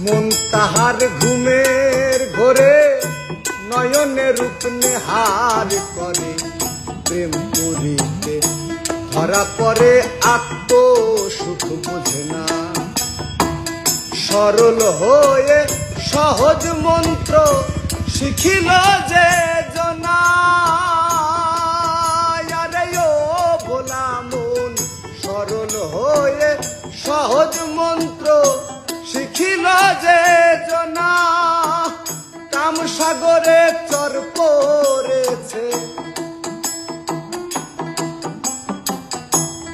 মন তাহার ঘুমের ঘোরে নয়নে রূপ নেহার করে, প্রেম করিতে ধরা পরে আত্ম সুখ বোঝে না। সরল হয়ে সহজ মন্ত্র শিখিল যে জনা, আরে ও ভোলা মন সরল হয়ে সহজ মন্ত্র শিখিল যে জনা। কাম সাগরে চর পড়েছে,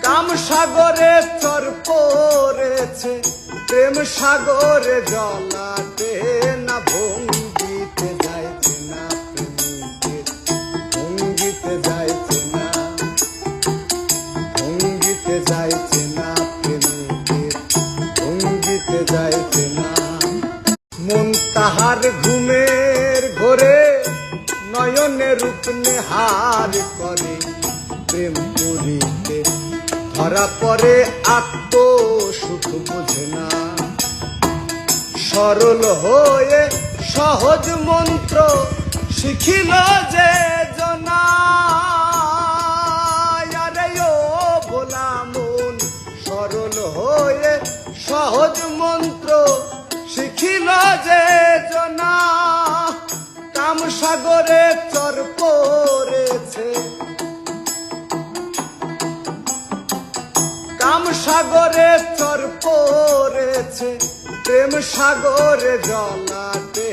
কাম সাগরে চর পড়েছে, প্রেম সাগরে জলাতে না ভঙ্গিতে যাইছে না, প্রেমিকের ভঙ্গিতে যাইছে না, ভঙ্গিতে যাইছে না, প্রেমিকের ভঙ্গিতে যাইছে না। মন তাহার ঘুমের ঘোরে নয়নে রূপ নেহার করে, প্রেম করিতে ধরা পরে আত্ম সুখ বোঝে না। সরল হয়ে সহজ মন্ত্র শিখিল যে জনা, আরে ও ভোলা মন সরল হয়ে সহজ মন্ত্র শিখিল যে জনা। কাম সাগরে চর পড়েছে, কাম সাগরে চর পড়েছে, প্রেম সাগরে জলাতে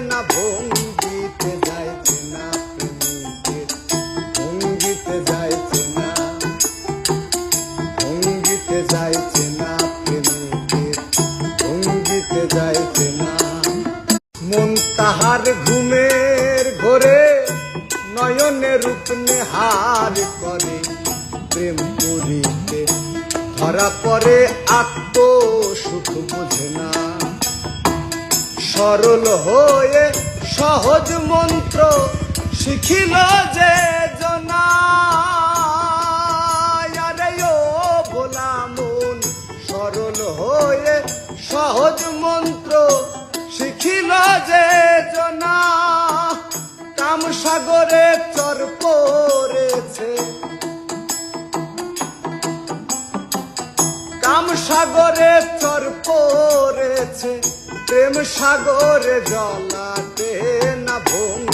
না ভঙ্গিতে যাইছে না, প্রেমিকের ভঙ্গিতে যাইছে না, ভঙ্গিতে যাইছে না, প্রেমিকের ভঙ্গিতে যাইছে না। মন তাহার ঘুমের ঘোরে নয়নে রূপ নেহার করে, প্রেম করিতে ধরা পরে আত্ম সুখ বোঝে না। সরল হয়ে সহজ মন্ত্র শিখিল যে জনা, আরে ও ভোলা মন সরল হয়ে সহজ মন্ত্র শিখিল যে জনা। কাম সাগরে চর পড়েছে, কাম সাগরে চর পড়েছে, প্রেম সাগরে জলাতে না ভঙ্গ